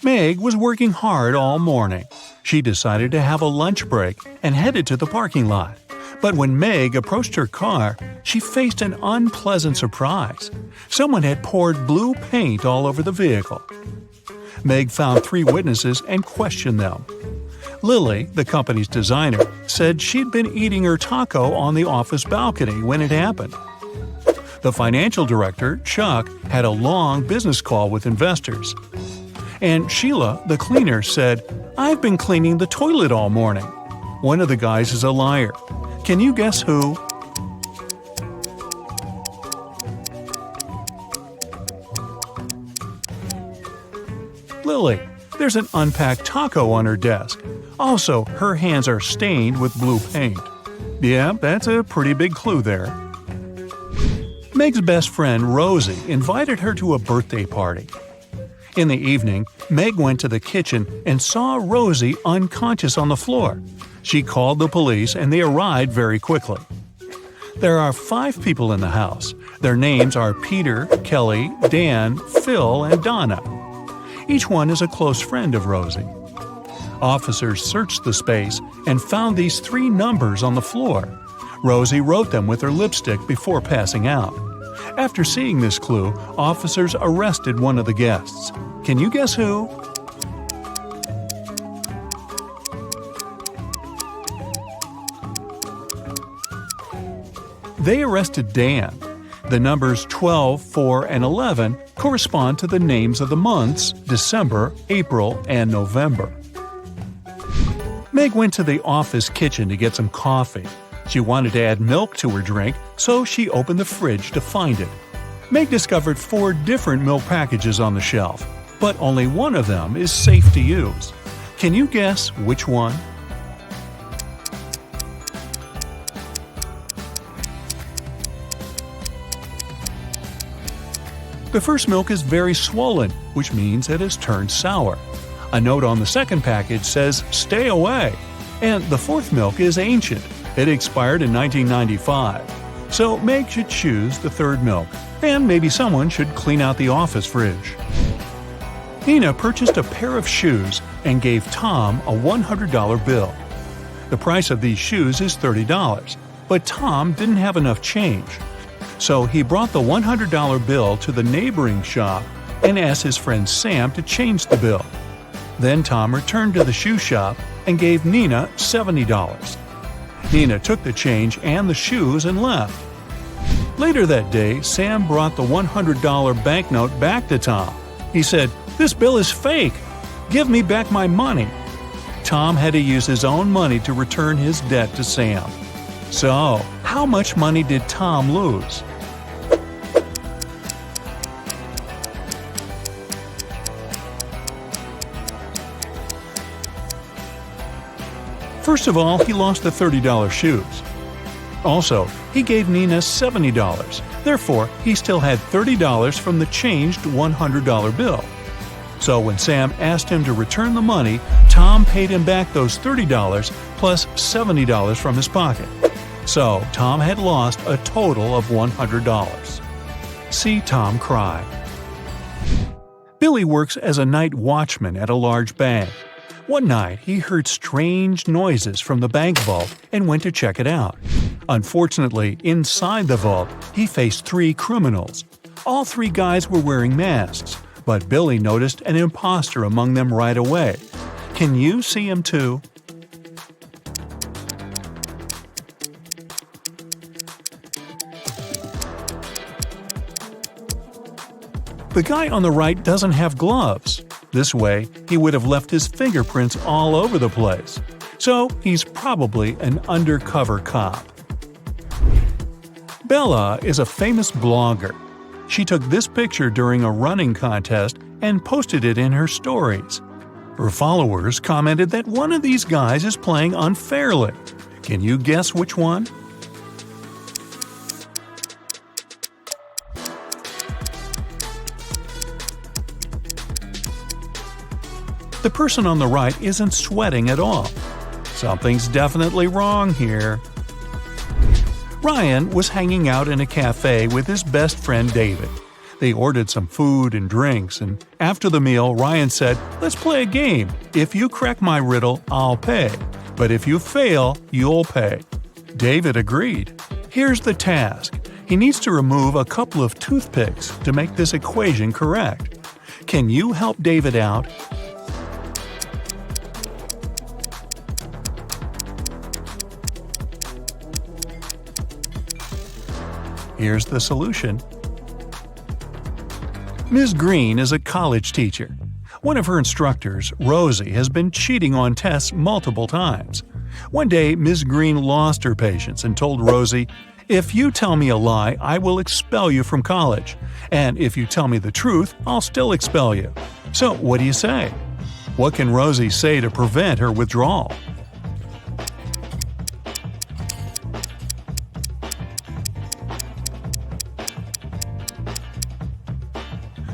Meg was working hard all morning. She decided to have a lunch break and headed to the parking lot. But when Meg approached her car, she faced an unpleasant surprise. Someone had poured blue paint all over the vehicle. Meg found 3 witnesses and questioned them. Lily, the company's designer, said she'd been eating her taco on the office balcony when it happened. The financial director, Chuck, had a long business call with investors. And Sheila, the cleaner, said, "I've been cleaning the toilet all morning." One of the guys is a liar. Can you guess who? Lily. There's an unpacked taco on her desk. Also, her hands are stained with blue paint. Yeah, that's a pretty big clue there. Meg's best friend, Rosie, invited her to a birthday party. In the evening, Meg went to the kitchen and saw Rosie unconscious on the floor. She called the police and they arrived very quickly. There are 5 people in the house. Their names are Peter, Kelly, Dan, Phil, and Donna. Each one is a close friend of Rosie. Officers searched the space and found these 3 numbers on the floor. Rosie wrote them with her lipstick before passing out. After seeing this clue, officers arrested one of the guests. Can you guess who? They arrested Dan. The numbers 12, 4, and 11 correspond to the names of the months December, April, and November. Meg went to the office kitchen to get some coffee. She wanted to add milk to her drink, so she opened the fridge to find it. Meg discovered 4 different milk packages on the shelf, but only one of them is safe to use. Can you guess which one? The first milk is very swollen, which means it has turned sour. A note on the second package says, "Stay away." And the 4th milk is ancient. It expired in 1995. So Meg should choose the 3rd milk, and maybe someone should clean out the office fridge. Nina purchased a pair of shoes and gave Tom a $100 bill. The price of these shoes is $30, but Tom didn't have enough change. So he brought the $100 bill to the neighboring shop and asked his friend Sam to change the bill. Then Tom returned to the shoe shop and gave Nina $70. Nina took the change and the shoes and left. Later that day, Sam brought the $100 banknote back to Tom. He said, "This bill is fake. Give me back my money." Tom had to use his own money to return his debt to Sam. So, how much money did Tom lose? First of all, he lost the $30 shoes. Also, he gave Nina $70. Therefore, he still had $30 from the changed $100 bill. So when Sam asked him to return the money, Tom paid him back those $30 plus $70 from his pocket. So Tom had lost a total of $100. See Tom cry. Billy works as a night watchman at a large bank. One night, he heard strange noises from the bank vault and went to check it out. Unfortunately, inside the vault, he faced 3 criminals. All 3 guys were wearing masks, but Billy noticed an imposter among them right away. Can you see him too? The guy on the right doesn't have gloves. This way, he would have left his fingerprints all over the place. So he's probably an undercover cop. Bella is a famous blogger. She took this picture during a running contest and posted it in her stories. Her followers commented that one of these guys is playing unfairly. Can you guess which one? The person on the right isn't sweating at all. Something's definitely wrong here. Ryan was hanging out in a cafe with his best friend David. They ordered some food and drinks, and after the meal, Ryan said, "Let's play a game. If you crack my riddle, I'll pay. But if you fail, you'll pay." David agreed. Here's the task. He needs to remove a couple of toothpicks to make this equation correct. Can you help David out? Here's the solution. Ms. Green is a college teacher. One of her instructors, Rosie, has been cheating on tests multiple times. One day, Ms. Green lost her patience and told Rosie, "If you tell me a lie, I will expel you from college. And if you tell me the truth, I'll still expel you." So, what do you say? What can Rosie say to prevent her withdrawal?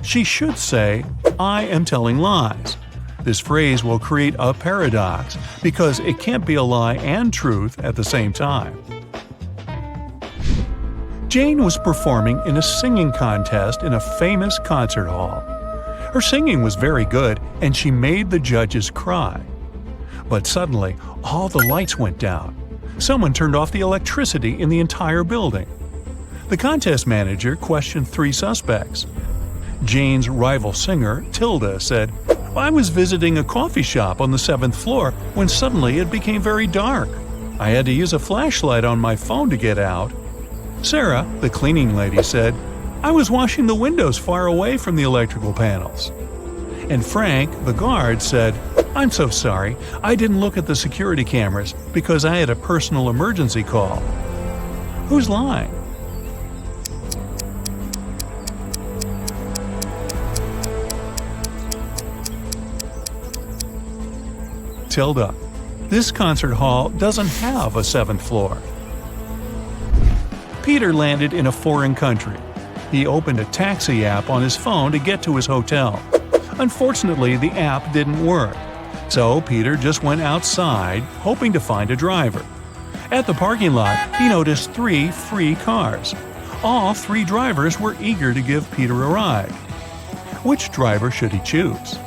She should say, "I am telling lies." This phrase will create a paradox because it can't be a lie and truth at the same time. Jane was performing in a singing contest in a famous concert hall. Her singing was very good and she made the judges cry. But suddenly, all the lights went down. Someone turned off the electricity in the entire building. The contest manager questioned 3 suspects. Jane's rival singer, Tilda, said, "I was visiting a coffee shop on the 7th floor when suddenly it became very dark. I had to use a flashlight on my phone to get out." Sarah, the cleaning lady, said, "I was washing the windows far away from the electrical panels." And Frank, the guard, said, "I'm so sorry, I didn't look at the security cameras because I had a personal emergency call." Who's lying? Tilda. This concert hall doesn't have a 7th floor. Peter landed in a foreign country. He opened a taxi app on his phone to get to his hotel. Unfortunately, the app didn't work. So Peter just went outside, hoping to find a driver. At the parking lot, he noticed 3 free cars. All 3 drivers were eager to give Peter a ride. Which driver should he choose?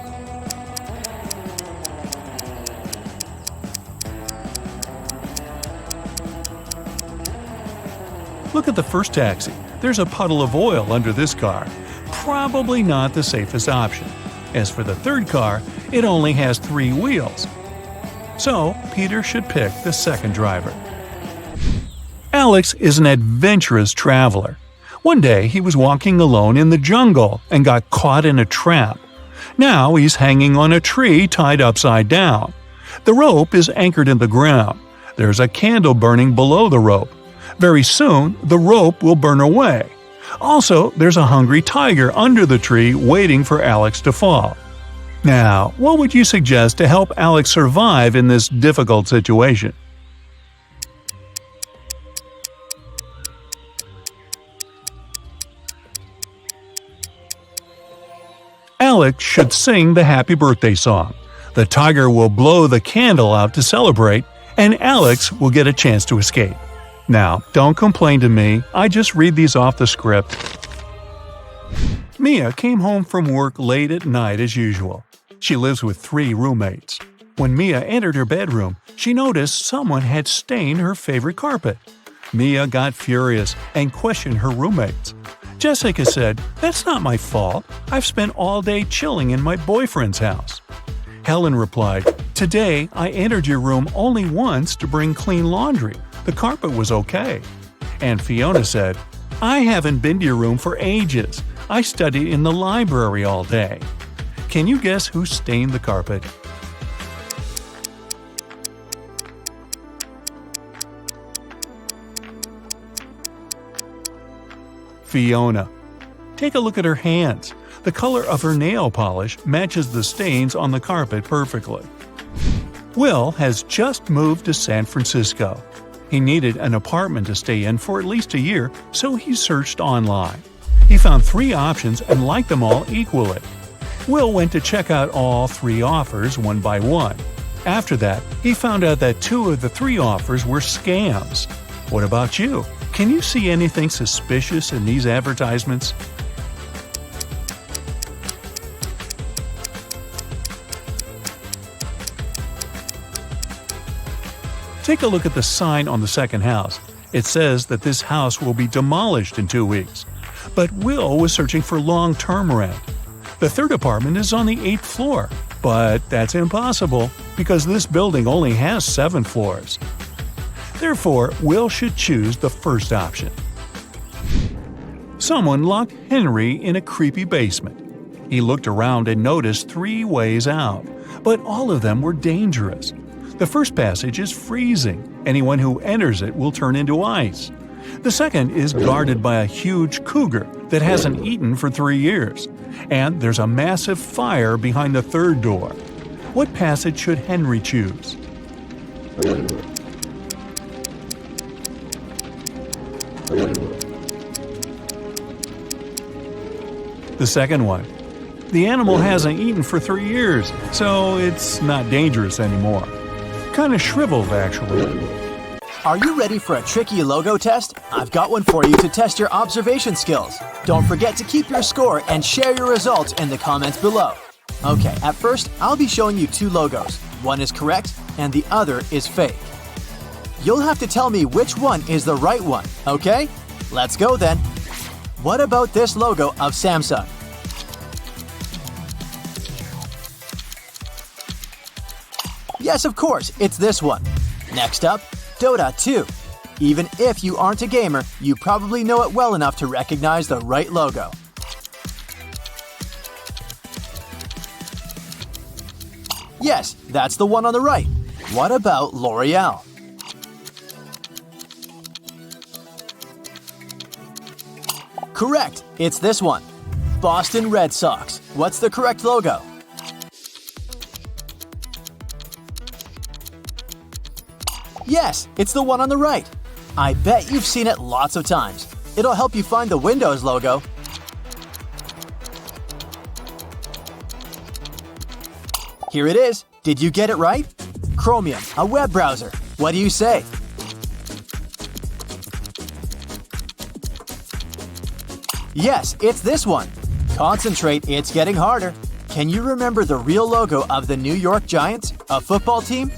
Look at the first taxi. There's a puddle of oil under this car. Probably not the safest option. As for the third car, it only has 3 wheels. So, Peter should pick the second driver. Alex is an adventurous traveler. One day, he was walking alone in the jungle and got caught in a trap. Now he's hanging on a tree tied upside down. The rope is anchored in the ground. There's a candle burning below the rope. Very soon, the rope will burn away. Also, there's a hungry tiger under the tree waiting for Alex to fall. Now, what would you suggest to help Alex survive in this difficult situation? Alex should sing the happy birthday song. The tiger will blow the candle out to celebrate, and Alex will get a chance to escape. Now, don't complain to me, I just read these off the script. Mia came home from work late at night as usual. She lives with 3 roommates. When Mia entered her bedroom, she noticed someone had stained her favorite carpet. Mia got furious and questioned her roommates. Jessica said, "That's not my fault. I've spent all day chilling in my boyfriend's house." Helen replied, "Today I entered your room only once to bring clean laundry. The carpet was okay." And Fiona said, "I haven't been to your room for ages. I studied in the library all day." Can you guess who stained the carpet? Fiona. Take a look at her hands. The color of her nail polish matches the stains on the carpet perfectly. Will has just moved to San Francisco. He needed an apartment to stay in for at least a year, so he searched online. He found 3 options and liked them all equally. Will went to check out all 3 offers one by one. After that, he found out that 2 of the 3 offers were scams. What about you? Can you see anything suspicious in these advertisements? Take a look at the sign on the second house. It says that this house will be demolished in 2 weeks. But Will was searching for long-term rent. The third apartment is on the 8th floor, but that's impossible because this building only has 7 floors. Therefore, Will should choose the first option. Someone locked Henry in a creepy basement. He looked around and noticed 3 ways out, but all of them were dangerous. The first passage is freezing. Anyone who enters it will turn into ice. The second is guarded by a huge cougar that hasn't eaten for 3 years. And there's a massive fire behind the third door. What passage should Henry choose? The second one. The animal hasn't eaten for 3 years, so it's not dangerous anymore. Kinda shriveled, actually. Are you ready for a tricky logo test? I've got one for you to test your observation skills. Don't forget to keep your score and share your results in the comments below. Okay, at first, I'll be showing you 2 logos. One is correct, and the other is fake. You'll have to tell me which one is the right one, okay? Let's go then. What about this logo of Samsung? Yes, of course, it's this one. Next up, Dota 2. Even if you aren't a gamer, you probably know it well enough to recognize the right logo. Yes, that's the one on the right. What about L'Oreal? Correct, it's this one. Boston Red Sox. What's the correct logo? Yes, it's the one on the right. I bet you've seen it lots of times. It'll help you find the Windows logo. Here it is. Did you get it right? Chromium, a web browser. What do you say? Yes, it's this one. Concentrate, it's getting harder. Can you remember the real logo of the New York Giants, a football team?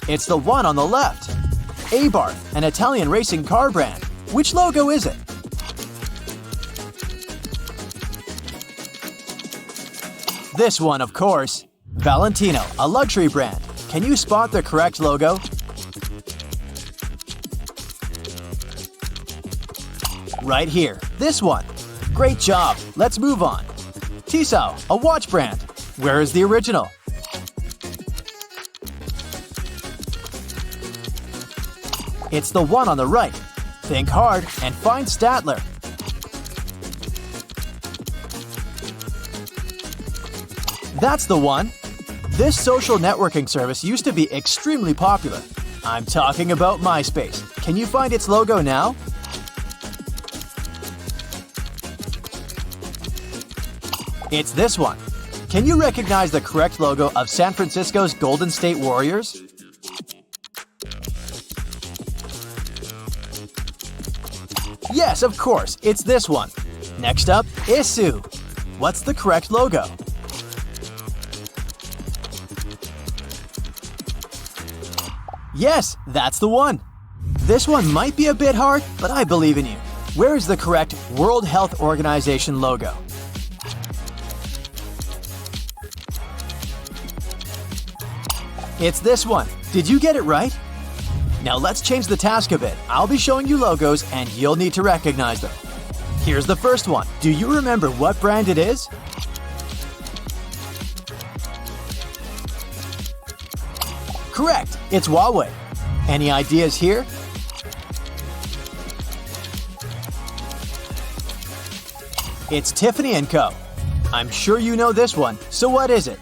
It's the one on the left. Abarth, an Italian racing car brand. Which logo is it? This one, of course. Valentino, a luxury brand. Can you spot the correct logo? Right here, this one. Great job, let's move on. Tissot, a watch brand. Where is the original? It's the one on the right. Think hard and find Statler. That's the one. This social networking service used to be extremely popular. I'm talking about MySpace. Can you find its logo now? It's this one. Can you recognize the correct logo of San Francisco's Golden State Warriors? Yes, of course, it's this one. Next up, Issuu. What's the correct logo? Yes, that's the one. This one might be a bit hard, but I believe in you. Where is the correct World Health Organization logo? It's this one. Did you get it right? Now let's change the task a bit. I'll be showing you logos and you'll need to recognize them. Here's the first one. Do you remember what brand it is? Correct, it's Huawei. Any ideas here? It's Tiffany & Co. I'm sure you know this one, so what is it?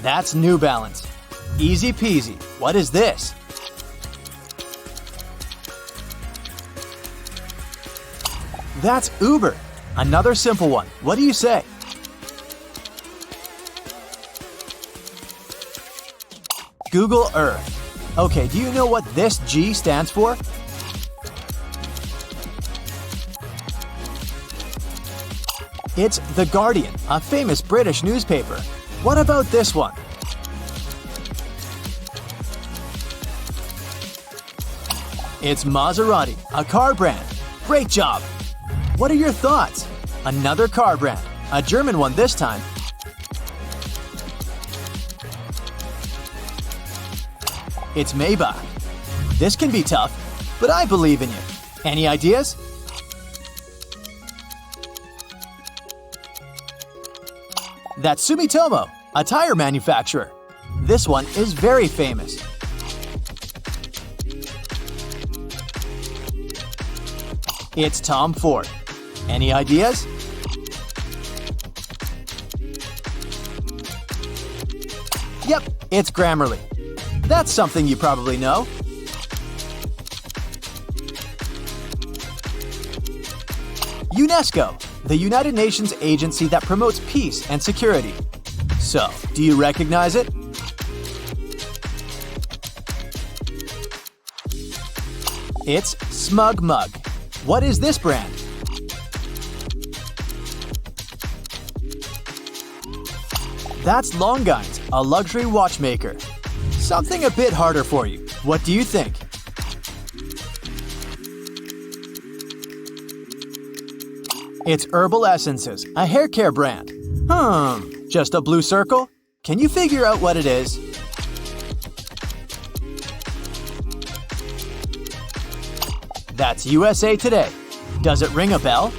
That's New Balance. Easy peasy. What is this? That's Uber. Another simple one. What do you say? Google Earth. Okay, do you know what this G stands for? It's The Guardian, a famous British newspaper. What about this one? It's Maserati, a car brand. Great job! What are your thoughts? Another car brand, a German one this time. It's Maybach. This can be tough, but I believe in you. Any ideas? That's Sumitomo, a tire manufacturer. This one is very famous. It's Tom Ford. Any ideas? Yep, it's Grammarly. That's something you probably know. UNESCO, the United Nations agency that promotes peace and security. So, do you recognize it? It's Smug Mug. What is this brand? That's Longines, a luxury watchmaker. Something a bit harder for you. What do you think? It's Herbal Essences, a hair care brand. Just a blue circle? Can you figure out what it is? That's USA Today. Does it ring a bell?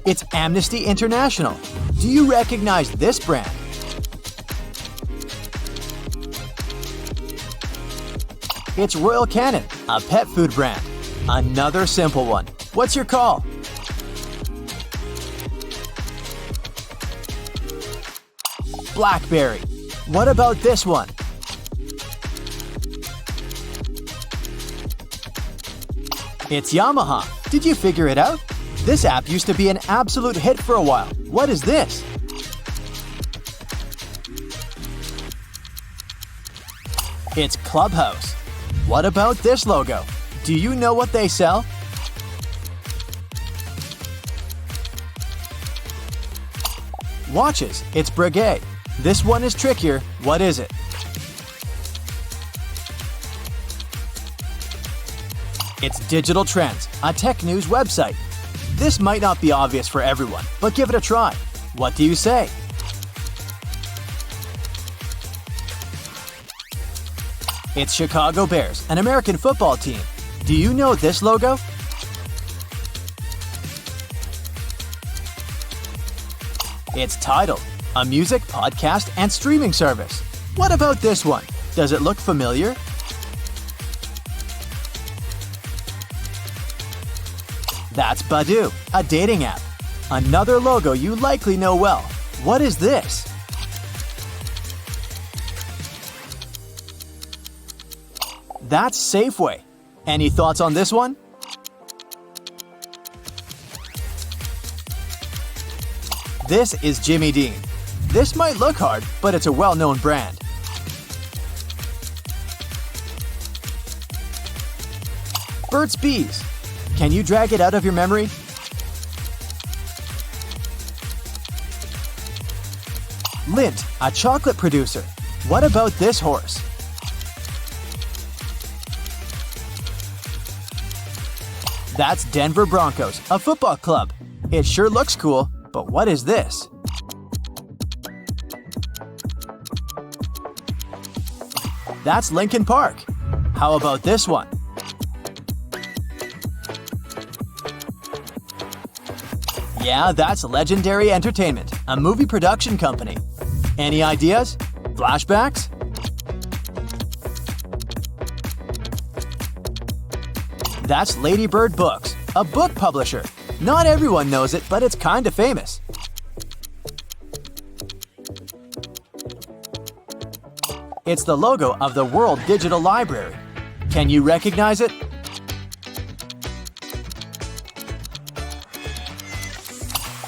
It's Amnesty International. Do you recognize this brand? It's Royal Canin, a pet food brand. Another simple one. What's your call? BlackBerry. What about this one? It's Yamaha. Did you figure it out? This app used to be an absolute hit for a while. What is this? It's Clubhouse. What about this logo? Do you know what they sell? Watches. It's Breguet. This one is trickier. What is it? It's Digital Trends, a tech news website. This might not be obvious for everyone, but give it a try. What do you say? It's Chicago Bears, an American football team. Do you know this logo? It's Tidal, a music, podcast, and streaming service. What about this one? Does it look familiar? That's Badoo, a dating app. Another logo you likely know well. What is this? That's Safeway. Any thoughts on this one? This is Jimmy Dean. This might look hard, but it's a well-known brand. Burt's Bees. Can you drag it out of your memory? Lindt, a chocolate producer. What about this horse? That's Denver Broncos, a football club. It sure looks cool, but what is this? That's Linkin Park. How about this one? Yeah, that's Legendary Entertainment, a movie production company. Any ideas? Flashbacks? That's Lady Bird Books, a book publisher. Not everyone knows it, but it's kinda famous. It's the logo of the World Digital Library. Can you recognize it?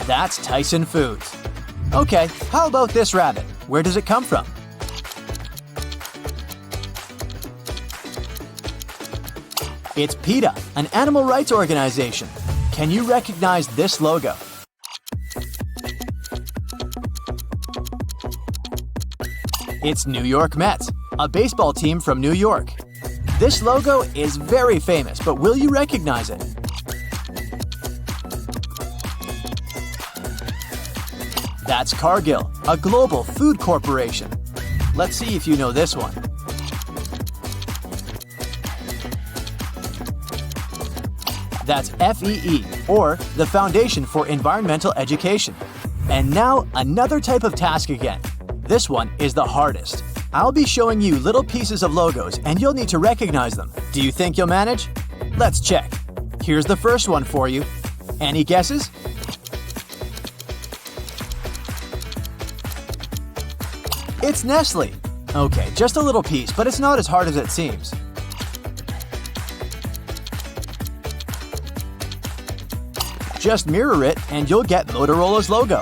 That's Tyson Foods. Okay, how about this rabbit? Where does it come from? It's PETA, an animal rights organization. Can you recognize this logo? It's New York Mets, a baseball team from New York. This logo is very famous, but will you recognize it? That's Cargill, a global food corporation. Let's see if you know this one. That's FEE, or the Foundation for Environmental Education. And now, another type of task again. This one is the hardest. I'll be showing you little pieces of logos and you'll need to recognize them. Do you think you'll manage? Let's check. Here's the first one for you. Any guesses? It's Nestle. Okay, just a little piece, but it's not as hard as it seems. Just mirror it and you'll get Motorola's logo.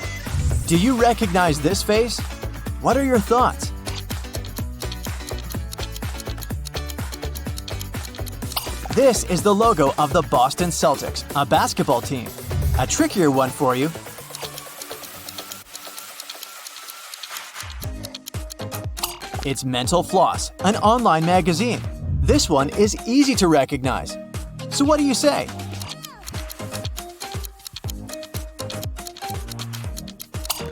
Do you recognize this face? What are your thoughts? This is the logo of the Boston Celtics, a basketball team. A trickier one for you. It's Mental Floss, an online magazine. This one is easy to recognize. So what do you say?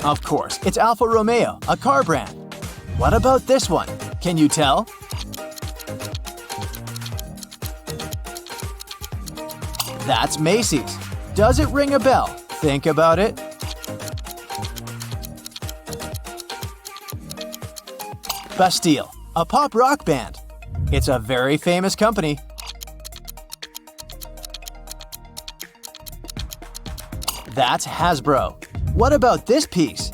Of course, it's Alfa Romeo, a car brand. What about this one? Can you tell? That's Macy's. Does it ring a bell? Think about it. Bastille, a pop rock band. It's a very famous company. That's Hasbro. What about this piece?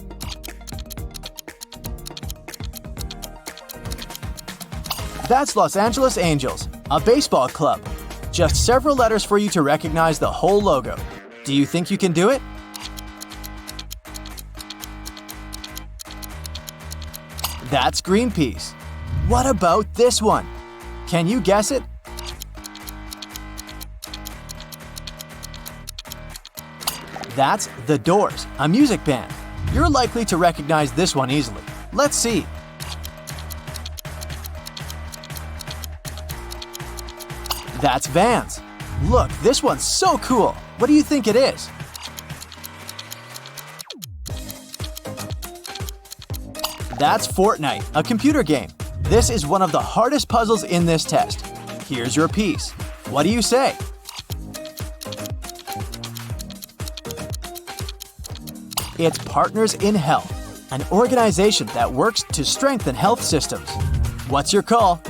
That's Los Angeles Angels, a baseball club. Just several letters for you to recognize the whole logo. Do you think you can do it? That's Greenpeace. What about this one? Can you guess it? That's The Doors, a music band. You're likely to recognize this one easily. Let's see. That's Vans. Look, this one's so cool. What do you think it is? That's Fortnite, a computer game. This is one of the hardest puzzles in this test. Here's your piece. What do you say? It's Partners in Health, an organization that works to strengthen health systems. What's your call?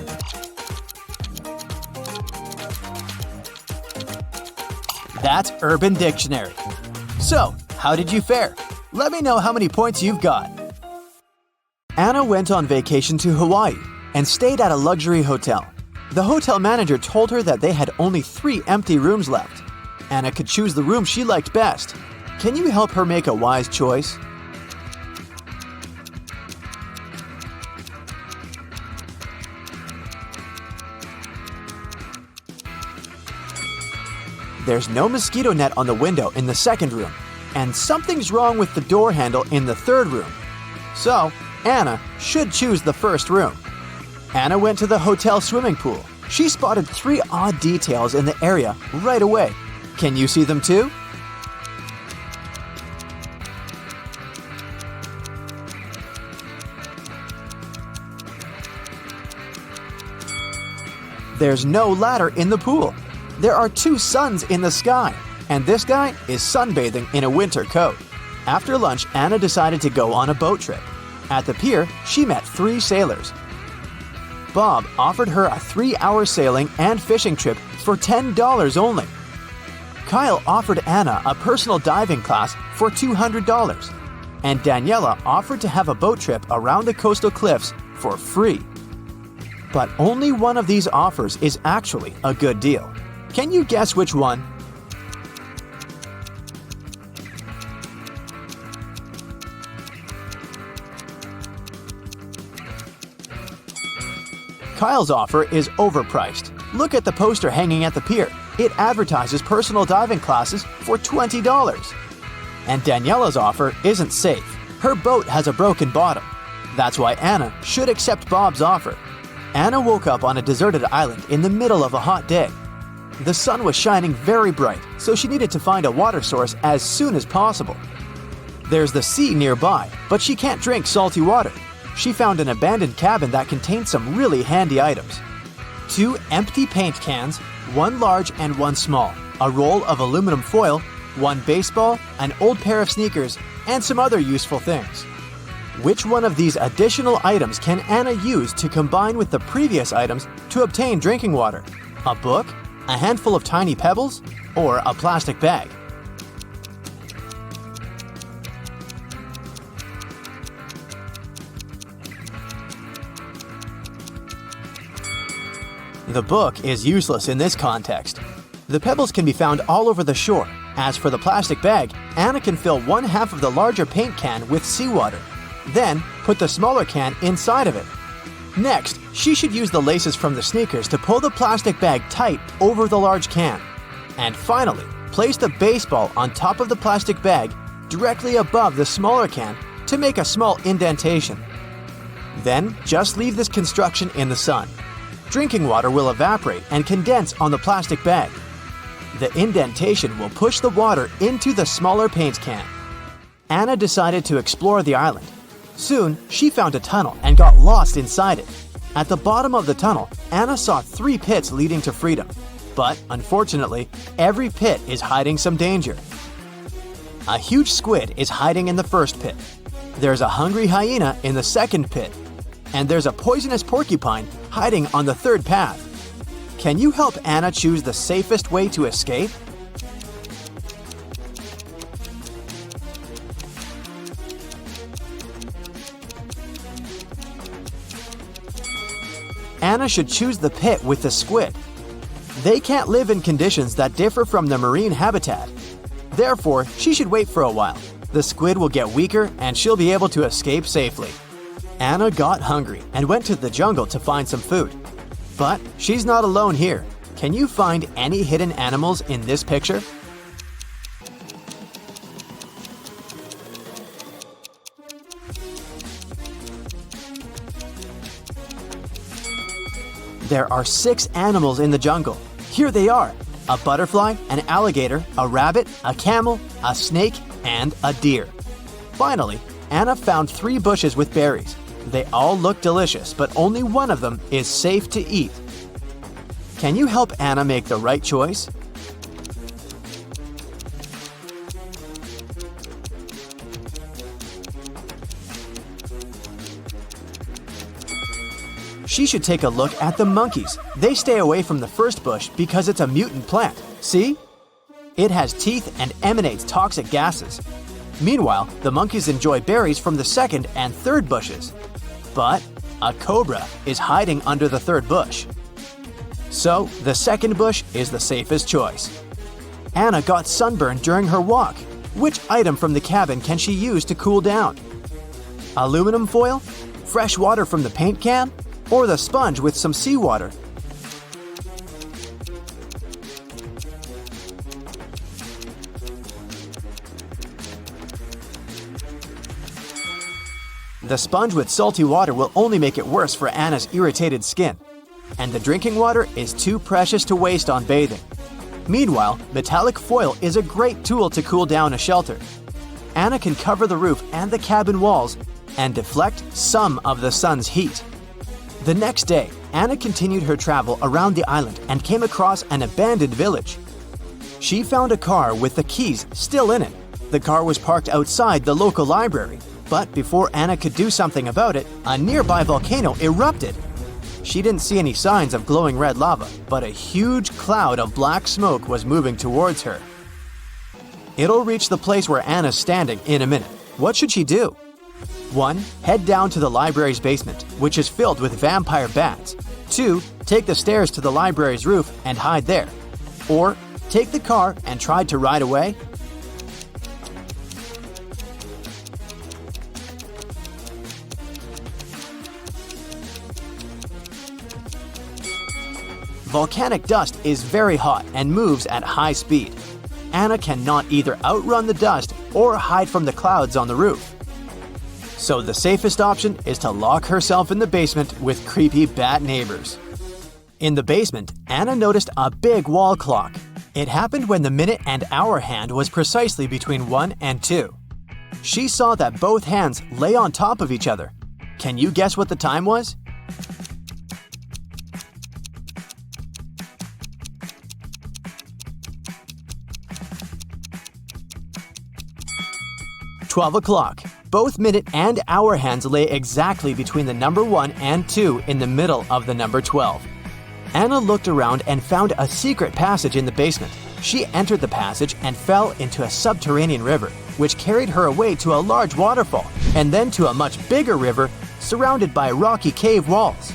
That's Urban Dictionary. So, how did you fare? Let me know how many points you've got. Anna went on vacation to Hawaii and stayed at a luxury hotel. The hotel manager told her that they had only 3 empty rooms left. Anna could choose the room she liked best. Can you help her make a wise choice? There's no mosquito net on the window in the second room, and something's wrong with the door handle in the third room. So, Anna should choose the first room. Anna went to the hotel swimming pool. She spotted 3 odd details in the area right away. Can you see them too? There's no ladder in the pool. There are 2 suns in the sky, and this guy is sunbathing in a winter coat. After lunch, Anna decided to go on a boat trip. At the pier, she met 3 sailors. Bob offered her a 3-hour sailing and fishing trip for $10 only. Kyle offered Anna a personal diving class for $200. And Daniela offered to have a boat trip around the coastal cliffs for free. But only one of these offers is actually a good deal. Can you guess which one? Kyle's offer is overpriced. Look at the poster hanging at the pier. It advertises personal diving classes for $20. And Daniela's offer isn't safe. Her boat has a broken bottom. That's why Anna should accept Bob's offer. Anna woke up on a deserted island in the middle of a hot day. The sun was shining very bright, so she needed to find a water source as soon as possible. There's the sea nearby, but she can't drink salty water. She found an abandoned cabin that contained some really handy items. 2 empty paint cans, 1 large and 1 small, a roll of aluminum foil, 1 baseball, an old pair of sneakers, and some other useful things. Which one of these additional items can Anna use to combine with the previous items to obtain drinking water? A book, a handful of tiny pebbles, or a plastic bag? The book is useless in this context. The pebbles can be found all over the shore. As for the plastic bag, Anna can fill 1/2 of the larger paint can with seawater. Then, put the smaller can inside of it. Next, she should use the laces from the sneakers to pull the plastic bag tight over the large can. And finally, place the baseball on top of the plastic bag directly above the smaller can to make a small indentation. Then, just leave this construction in the sun. Drinking water will evaporate and condense on the plastic bag. The indentation will push the water into the smaller paint can. Anna decided to explore the island. Soon, she found a tunnel and got lost inside it. At the bottom of the tunnel, Anna saw 3 pits leading to freedom. But, unfortunately, every pit is hiding some danger. A huge squid is hiding in the first pit. There's a hungry hyena in the second pit. And there's a poisonous porcupine hiding on the third path. Can you help Anna choose the safest way to escape? Anna should choose the pit with the squid. They can't live in conditions that differ from the marine habitat. Therefore, she should wait for a while. The squid will get weaker and she'll be able to escape safely. Anna got hungry and went to the jungle to find some food. But she's not alone here. Can you find any hidden animals in this picture? There are 6 animals in the jungle. Here they are: a butterfly, an alligator, a rabbit, a camel, a snake, and a deer. Finally, Anna found 3 bushes with berries. They all look delicious, but only one of them is safe to eat. Can you help Anna make the right choice? She should take a look at the monkeys. They stay away from the first bush because it's a mutant plant. See? It has teeth and emanates toxic gases. Meanwhile, the monkeys enjoy berries from the second and third bushes. But a cobra is hiding under the third bush. So, the second bush is the safest choice. Anna got sunburned during her walk. Which item from the cabin can she use to cool down? Aluminum foil? Fresh water from the paint can? Or the sponge with some seawater? The sponge with salty water will only make it worse for Anna's irritated skin. And the drinking water is too precious to waste on bathing. Meanwhile, metallic foil is a great tool to cool down a shelter. Anna can cover the roof and the cabin walls and deflect some of the sun's heat. The next day, Anna continued her travel around the island and came across an abandoned village. She found a car with the keys still in it. The car was parked outside the local library, but before Anna could do something about it, a nearby volcano erupted. She didn't see any signs of glowing red lava, but a huge cloud of black smoke was moving towards her. It'll reach the place where Anna's standing in a minute. What should she do? 1. Head down to the library's basement, which is filled with vampire bats. 2. Take the stairs to the library's roof and hide there. Or, take the car and try to ride away. volcanic dust is very hot and moves at high speed. Anna cannot either outrun the dust or hide from the clouds on the roof. So the safest option is to lock herself in the basement with creepy bat neighbors. In the basement, Anna noticed a big wall clock. It happened when the minute and hour hand was precisely between 1 and 2. She saw that both hands lay on top of each other. Can you guess what the time was? "12 o'clock. Both minute and hour hands lay exactly between the number 1 and 2 in the middle of the number 12. Anna looked around and found a secret passage in the basement. She entered the passage and fell into a subterranean river, which carried her away to a large waterfall, and then to a much bigger river surrounded by rocky cave walls.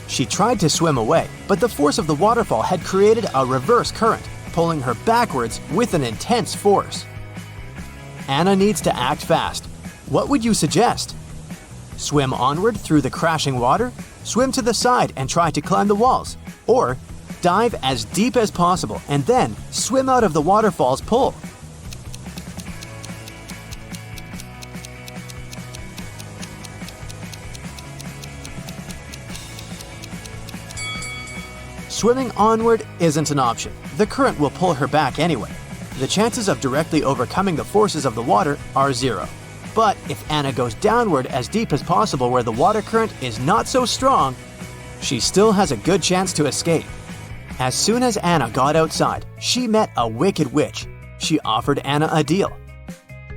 She tried to swim away, but the force of the waterfall had created a reverse current, pulling her backwards with an intense force. Anna needs to act fast. What would you suggest? Swim onward through the crashing water, swim to the side and try to climb the walls, or dive as deep as possible and then swim out of the waterfall's pull. Swimming onward isn't an option. The current will pull her back anyway. The chances of directly overcoming the forces of the water are 0. But if Anna goes downward as deep as possible where the water current is not so strong, she still has a good chance to escape. As soon as Anna got outside, she met a wicked witch. She offered Anna a deal.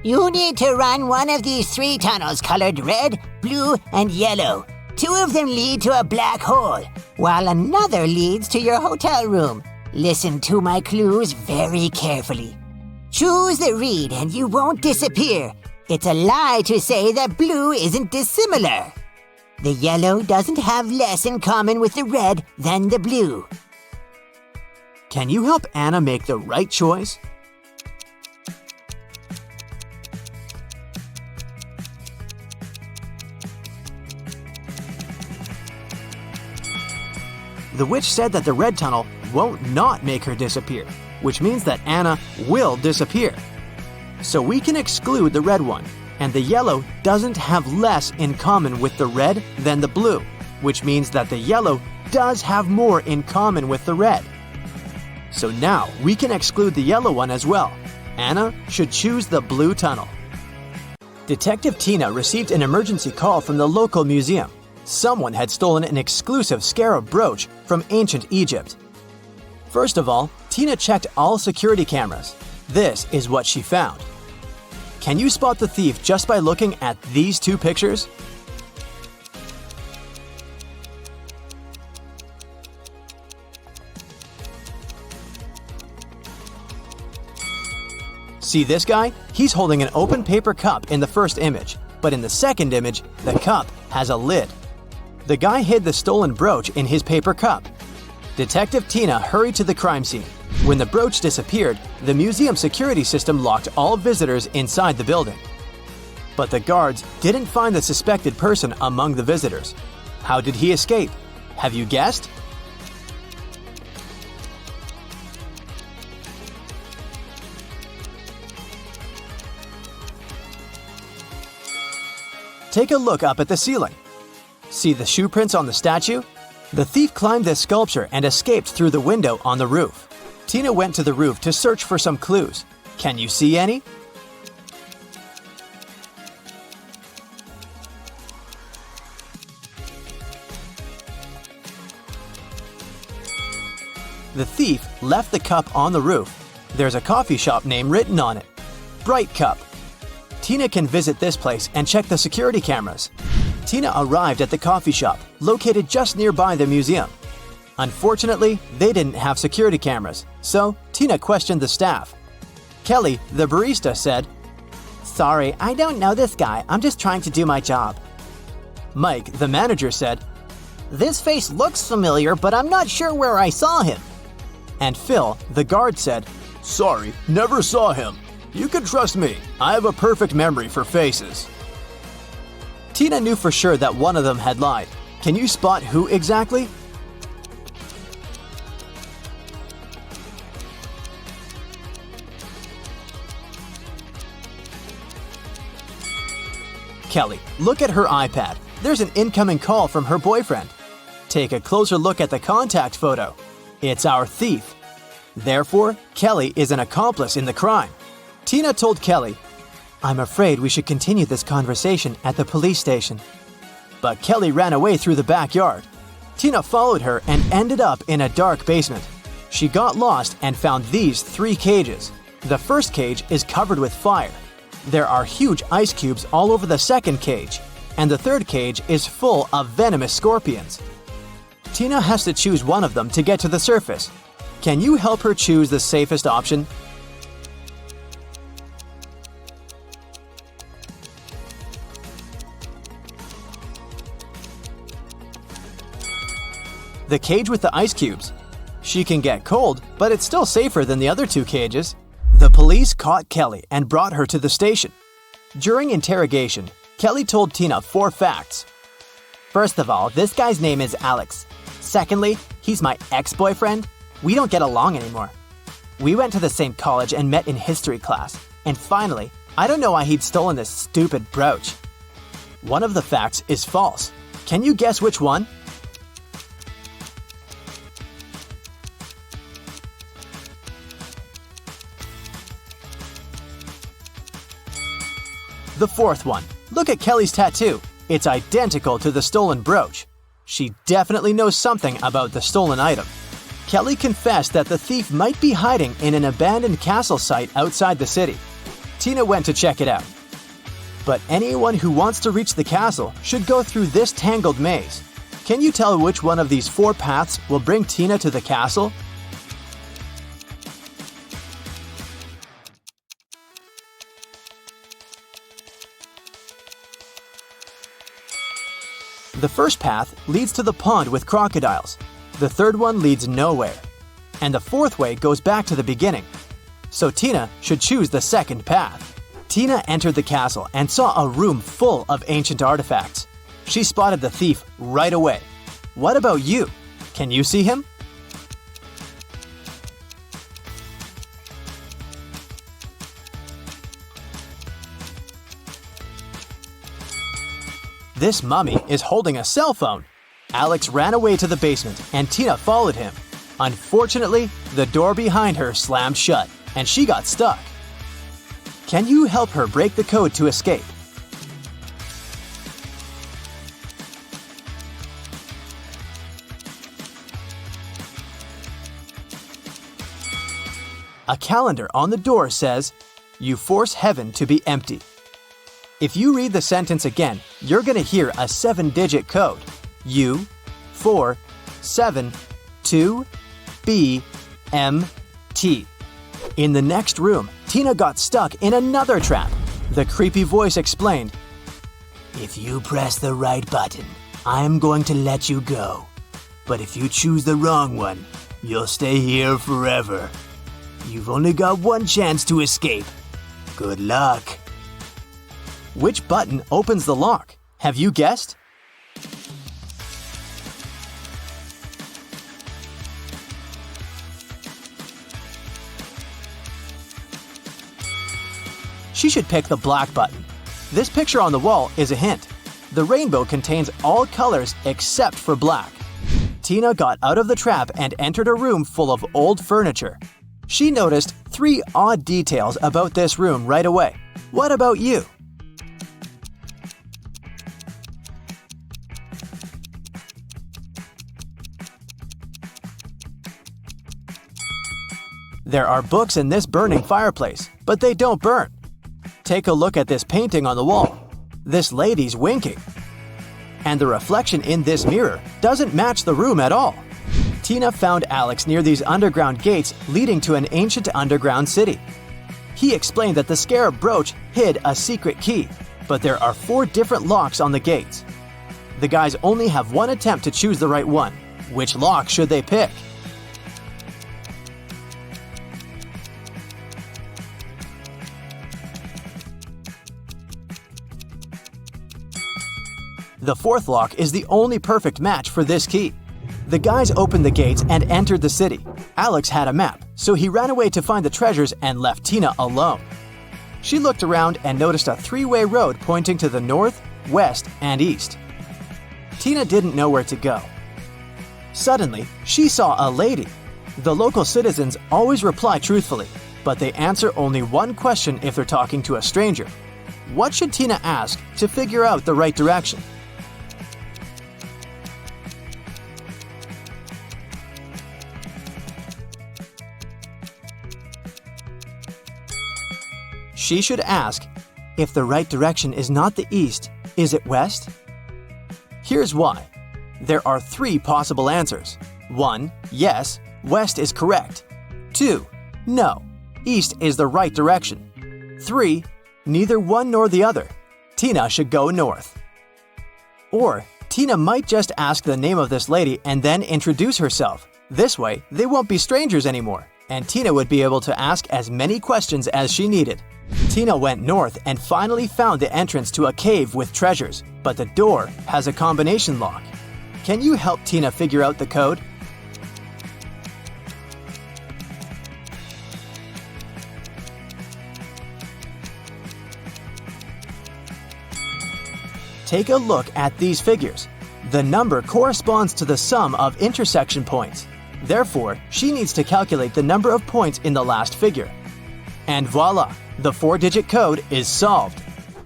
You need to run one of these 3 tunnels colored red, blue, and yellow. 2 of them lead to a black hole, while another leads to your hotel room. Listen to my clues very carefully. Choose the reed and you won't disappear. It's a lie to say that blue isn't dissimilar. The yellow doesn't have less in common with the red than the blue. Can you help Anna make the right choice? The witch said that the red tunnel won't not make her disappear, which means that Anna will disappear. So we can exclude the red one, and the yellow doesn't have less in common with the red than the blue, which means that the yellow does have more in common with the red. So now we can exclude the yellow one as well. Anna should choose the blue tunnel. Detective Tina received an emergency call from the local museum. Someone had stolen an exclusive scarab brooch from ancient Egypt. First of all, Tina checked all security cameras. This is what she found. Can you spot the thief just by looking at these 2 pictures? See this guy? He's holding an open paper cup in the first image, but in the second image, the cup has a lid. The guy hid the stolen brooch in his paper cup. Detective Tina hurried to the crime scene. When the brooch disappeared, the museum security system locked all visitors inside the building. But the guards didn't find the suspected person among the visitors. How did he escape? Have you guessed? Take a look up at the ceiling. See the shoe prints on the statue? The thief climbed this sculpture and escaped through the window on the roof. Tina went to the roof to search for some clues. Can you see any? The thief left the cup on the roof. There's a coffee shop name written on it. Bright Cup. Tina can visit this place and check the security cameras. Tina arrived at the coffee shop, located just nearby the museum. Unfortunately, they didn't have security cameras, so Tina questioned the staff. Kelly, the barista, said, "Sorry, I don't know this guy. I'm just trying to do my job." Mike, the manager, said, This face looks familiar, but I'm not sure where I saw him. And Phil, the guard, said, "Sorry, never saw him. You can trust me. I have a perfect memory for faces." Tina knew for sure that one of them had lied. Can you spot who exactly? Kelly, look at her iPad. There's an incoming call from her boyfriend. Take a closer look at the contact photo. It's our thief. Therefore, Kelly is an accomplice in the crime. Tina told Kelly, "I'm afraid we should continue this conversation at the police station." But Kelly ran away through the backyard. Tina followed her and ended up in a dark basement. She got lost and found these 3 cages. The first cage is covered with fire. There are huge ice cubes all over the second cage, and the third cage is full of venomous scorpions. Tina has to choose one of them to get to the surface. Can you help her choose the safest option? The cage with the ice cubes. She can get cold, but it's still safer than the other 2 cages. The police caught Kelly and brought her to the station. During interrogation, Kelly told Tina 4 facts. First of all, this guy's name is Alex. Secondly, he's my ex-boyfriend. We don't get along anymore. We went to the same college and met in history class. And finally, I don't know why he'd stolen this stupid brooch. One of the facts is false. Can you guess which one? The 4th one. Look at Kelly's tattoo. It's identical to the stolen brooch. She definitely knows something about the stolen item. Kelly confessed that the thief might be hiding in an abandoned castle site outside the city. Tina went to check it out. But anyone who wants to reach the castle should go through this tangled maze. Can you tell which one of these 4 paths will bring Tina to the castle? The first path leads to the pond with crocodiles. The third one leads nowhere. And the 4th way goes back to the beginning. So Tina should choose the second path. Tina entered the castle and saw a room full of ancient artifacts. She spotted the thief right away. What about you? Can you see him? This mummy is holding a cell phone. Alex ran away to the basement and Tina followed him. Unfortunately, the door behind her slammed shut and she got stuck. Can you help her break the code to escape? A calendar on the door says, "You force heaven to be empty." If you read the sentence again, you're going to hear a 7-digit code. U, 4, 7, 2, B, M, T. In the next room, Tina got stuck in another trap. The creepy voice explained, "If you press the right button, I'm going to let you go. But if you choose the wrong one, you'll stay here forever. You've only got one chance to escape. Good luck." Which button opens the lock? Have you guessed? She should pick the black button. This picture on the wall is a hint. The rainbow contains all colors except for black. Tina got out of the trap and entered a room full of old furniture. She noticed 3 odd details about this room right away. What about you? There are books in this burning fireplace, but they don't burn. Take a look at this painting on the wall. This lady's winking. And the reflection in this mirror doesn't match the room at all. Tina found Alex near these underground gates leading to an ancient underground city. He explained that the scarab brooch hid a secret key, but there are 4 different locks on the gates. The guys only have one attempt to choose the right one. Which lock should they pick? The 4th lock is the only perfect match for this key. The guys opened the gates and entered the city. Alex had a map, so he ran away to find the treasures and left Tina alone. She looked around and noticed a three-way road pointing to the north, west, and east. Tina didn't know where to go. Suddenly, she saw a lady. The local citizens always reply truthfully, but they answer only one question if they're talking to a stranger. What should Tina ask to figure out the right direction? She should ask, if the right direction is not the east, is it west? Here's why. There are 3 possible answers. 1. Yes, west is correct. 2. No, east is the right direction. 3. Neither one nor the other. Tina should go north. Or, Tina might just ask the name of this lady and then introduce herself. This way, they won't be strangers anymore, and Tina would be able to ask as many questions as she needed. Tina went north and finally found the entrance to a cave with treasures, but the door has a combination lock. Can you help Tina figure out the code? Take a look at these figures. The number corresponds to the sum of intersection points. Therefore, she needs to calculate the number of points in the last figure. And voila! The 4-digit code is solved.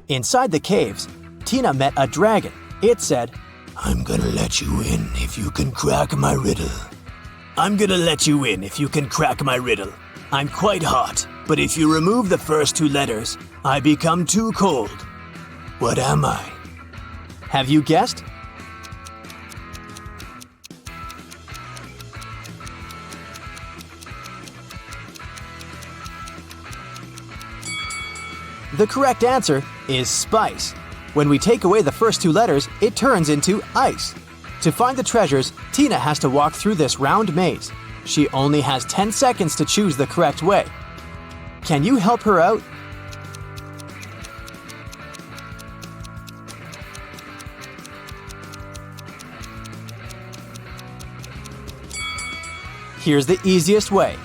Inside the caves, Tina met a dragon. It said, I'm gonna let you in if you can crack my riddle. I'm gonna let you in if you can crack my riddle. I'm quite hot, but if you remove the first 2 letters, I become too cold. What am I? Have you guessed? The correct answer is spice. When we take away the first 2 letters, it turns into ice. To find the treasures, Tina has to walk through this round maze. She only has 10 seconds to choose the correct way. Can you help her out? Here's the easiest way.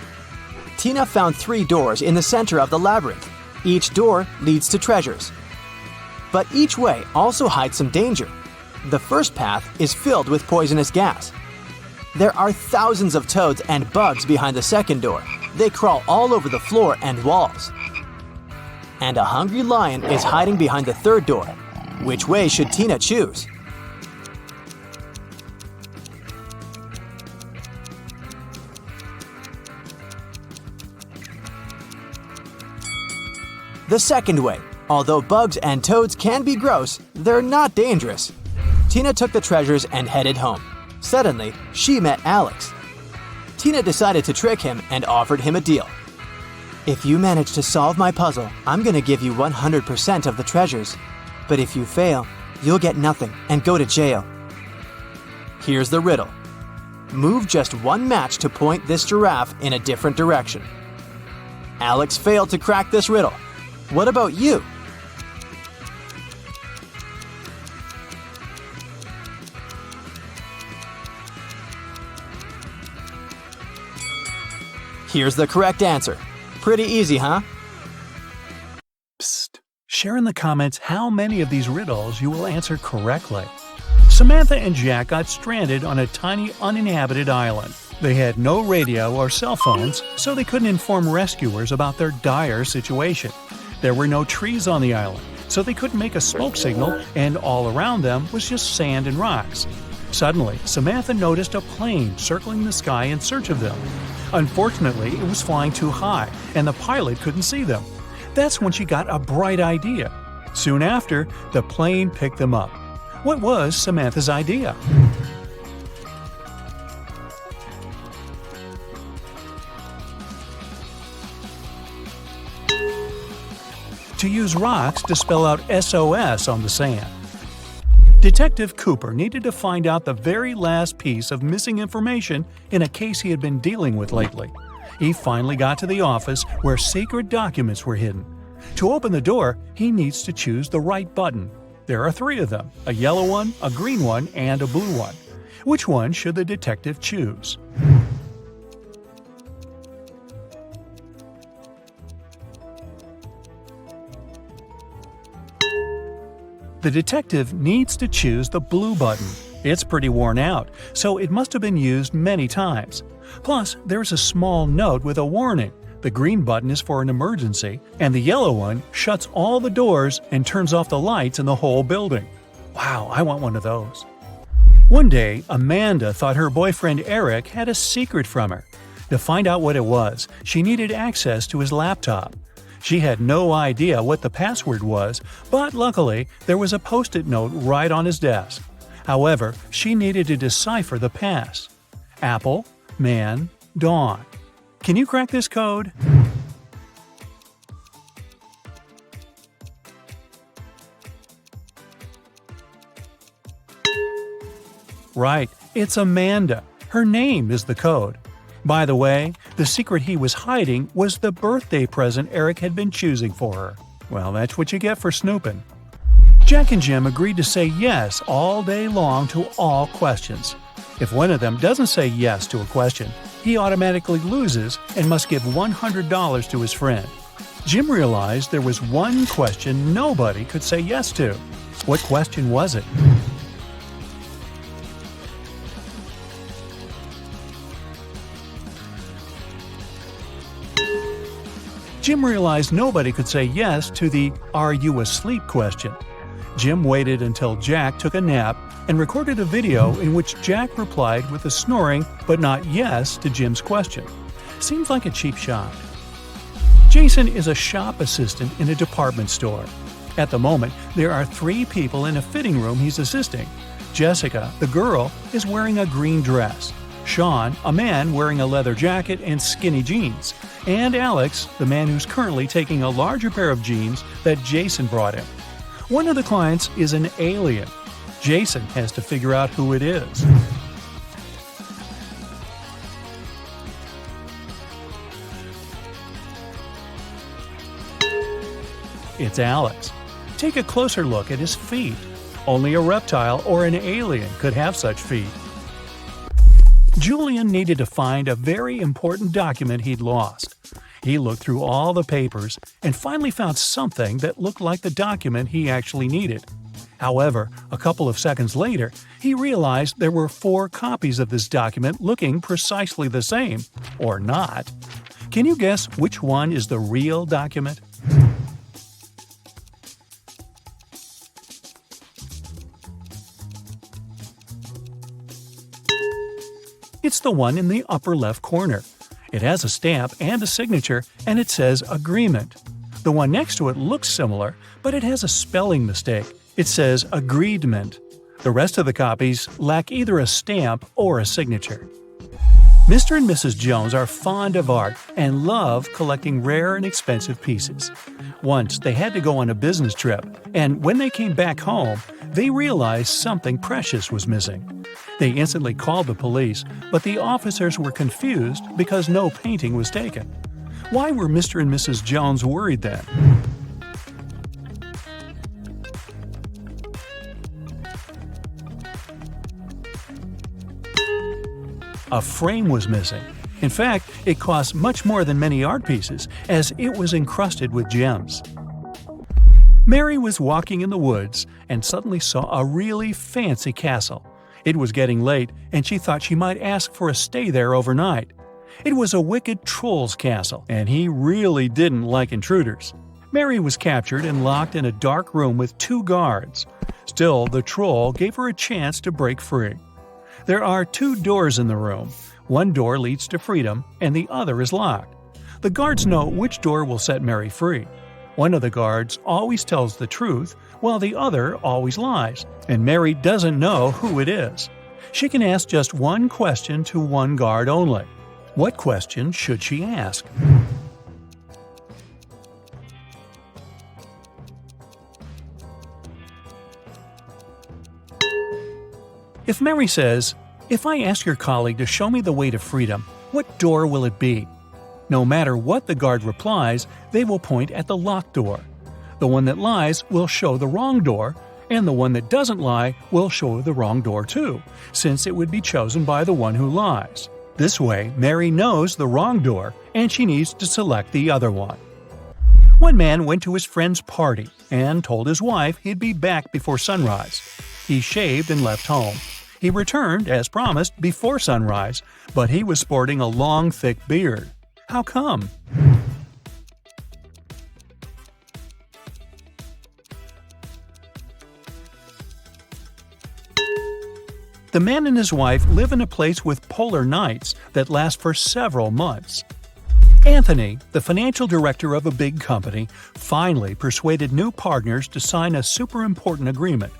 Tina found 3 doors in the center of the labyrinth. Each door leads to treasures. But each way also hides some danger. The first path is filled with poisonous gas. There are thousands of toads and bugs behind the second door. They crawl all over the floor and walls. And a hungry lion is hiding behind the third door. Which way should Tina choose? The second way. Although bugs and toads can be gross, they're not dangerous. Tina took the treasures and headed home. Suddenly, she met Alex. Tina decided to trick him and offered him a deal. If you manage to solve my puzzle, I'm going to give you 100% of the treasures. But if you fail, you'll get nothing and go to jail. Here's the riddle. Move just 1 match to point this giraffe in a different direction. Alex failed to crack this riddle. What about you? Here's the correct answer. Pretty easy, huh? Psst. Share in the comments how many of these riddles you will answer correctly. Samantha and Jack got stranded on a tiny uninhabited island. They had no radio or cell phones, so they couldn't inform rescuers about their dire situation. There were no trees on the island, so they couldn't make a smoke signal, and all around them was just sand and rocks. Suddenly, Samantha noticed a plane circling the sky in search of them. Unfortunately, it was flying too high, and the pilot couldn't see them. That's when she got a bright idea. Soon after, the plane picked them up. What was Samantha's idea? To use rocks to spell out SOS on the sand. Detective Cooper needed to find out the very last piece of missing information in a case he had been dealing with lately. He finally got to the office where secret documents were hidden. To open the door, he needs to choose the right button. There are 3 of them, a yellow one, a green one, and a blue one. Which one should the detective choose? The detective needs to choose the blue button. It's pretty worn out, so it must have been used many times. Plus, there's a small note with a warning. The green button is for an emergency, and the yellow one shuts all the doors and turns off the lights in the whole building. Wow, I want one of those. One day, Amanda thought her boyfriend Eric had a secret from her. To find out what it was, she needed access to his laptop. She had no idea what the password was, but luckily, there was a post-it note right on his desk. However, she needed to decipher the pass. Apple, man, Dawn. Can you crack this code? Right, it's Amanda. Her name is the code. By the way, the secret he was hiding was the birthday present Eric had been choosing for her. Well, that's what you get for snooping. Jack and Jim agreed to say yes all day long to all questions. If one of them doesn't say yes to a question, he automatically loses and must give $100 to his friend. Jim realized there was one question nobody could say yes to. What question was it? Jim realized nobody could say yes to the "Are you asleep?" question. Jim waited until Jack took a nap and recorded a video in which Jack replied with a snoring but not yes to Jim's question. Seems like a cheap shot. Jason is a shop assistant in a department store. At the moment, there are 3 people in a fitting room he's assisting. Jessica, the girl, is wearing a green dress. Sean, a man wearing a leather jacket and skinny jeans. And Alex, the man who's currently taking a larger pair of jeans that Jason brought him. One of the clients is an alien. Jason has to figure out who it is. It's Alex. Take a closer look at his feet. Only a reptile or an alien could have such feet. Julian needed to find a very important document he'd lost. He looked through all the papers and finally found something that looked like the document he actually needed. However, a couple of seconds later, he realized there were 4 copies of this document looking precisely the same, or not. Can you guess which one is the real document? It's the one in the upper left corner. It has a stamp and a signature, and it says Agreement. The one next to it looks similar, but it has a spelling mistake. It says Agreedment. The rest of the copies lack either a stamp or a signature. Mr. and Mrs. Jones are fond of art and love collecting rare and expensive pieces. Once they had to go on a business trip, and when they came back home, they realized something precious was missing. They instantly called the police, but the officers were confused because no painting was taken. Why were Mr. and Mrs. Jones worried then? A frame was missing. In fact, it cost much more than many art pieces, as it was encrusted with gems. Mary was walking in the woods and suddenly saw a really fancy castle. It was getting late, and she thought she might ask for a stay there overnight. It was a wicked troll's castle, and he really didn't like intruders. Mary was captured and locked in a dark room with 2 guards. Still, the troll gave her a chance to break free. There are 2 doors in the room. One door leads to freedom, and the other is locked. The guards know which door will set Mary free. One of the guards always tells the truth, while the other always lies, and Mary doesn't know who it is. She can ask just one question to one guard only. What question should she ask? If Mary says, "If I ask your colleague to show me the way to freedom, what door will it be?" No matter what the guard replies, they will point at the locked door. The one that lies will show the wrong door, and the one that doesn't lie will show the wrong door too, since it would be chosen by the one who lies. This way, Mary knows the wrong door, and she needs to select the other one. One man went to his friend's party and told his wife he'd be back before sunrise. He shaved and left home. He returned, as promised, before sunrise, but he was sporting a long, thick beard. How come? The man and his wife live in a place with polar nights that last for several months. Anthony, the financial director of a big company, finally persuaded new partners to sign a super important agreement.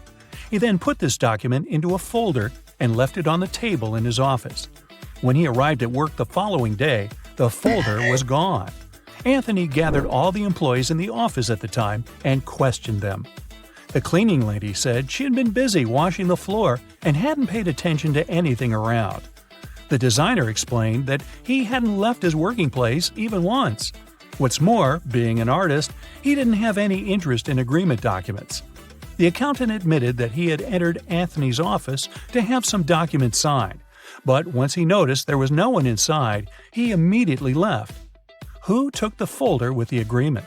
He then put this document into a folder and left it on the table in his office. When he arrived at work the following day, the folder was gone. Anthony gathered all the employees in the office at the time and questioned them. The cleaning lady said she had been busy washing the floor and hadn't paid attention to anything around. The designer explained that he hadn't left his working place even once. What's more, being an artist, he didn't have any interest in agreement documents. The accountant admitted that he had entered Anthony's office to have some documents signed, but once he noticed there was no one inside, he immediately left. Who took the folder with the agreement?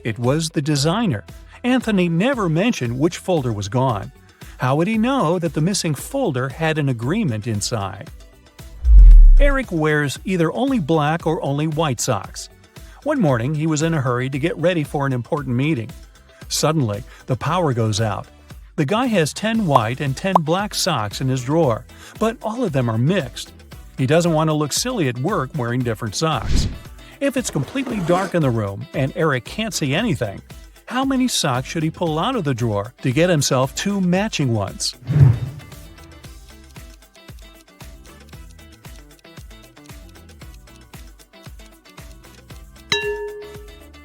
It was the designer. Anthony never mentioned which folder was gone. How would he know that the missing folder had an agreement inside? Eric wears either only black or only white socks. One morning, he was in a hurry to get ready for an important meeting. Suddenly, the power goes out. The guy has 10 white and 10 black socks in his drawer, but all of them are mixed. He doesn't want to look silly at work wearing different socks. If it's completely dark in the room and Eric can't see anything, how many socks should he pull out of the drawer to get himself 2 matching ones?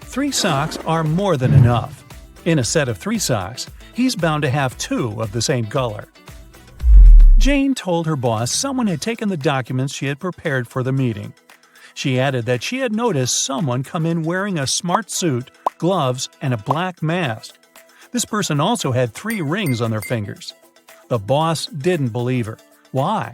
Three socks are more than enough. In a set of 3 socks, he's bound to have 2 of the same color. Jane told her boss someone had taken the documents she had prepared for the meeting. She added that she had noticed someone come in wearing a smart suit, gloves, and a black mask. This person also had 3 rings on their fingers. The boss didn't believe her. Why?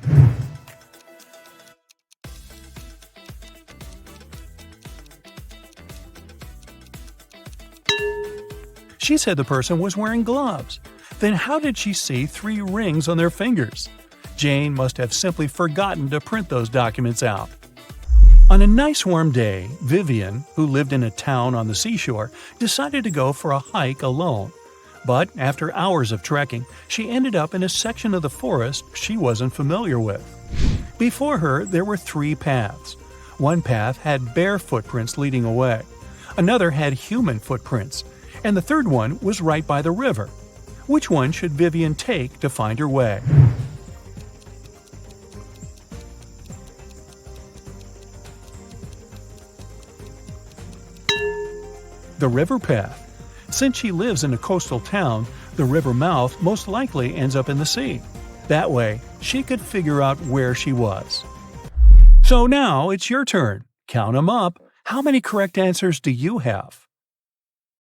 She said the person was wearing gloves. Then how did she see 3 rings on their fingers? Jane must have simply forgotten to print those documents out. On a nice warm day, Vivian, who lived in a town on the seashore, decided to go for a hike alone. But after hours of trekking, she ended up in a section of the forest she wasn't familiar with. Before her, there were 3 paths. One path had bare footprints leading away. Another had human footprints. And the third one was right by the river. Which one should Vivian take to find her way? The river path. Since she lives in a coastal town, the river mouth most likely ends up in the sea. That way, she could figure out where she was. So now it's your turn. Count 'em up. How many correct answers do you have?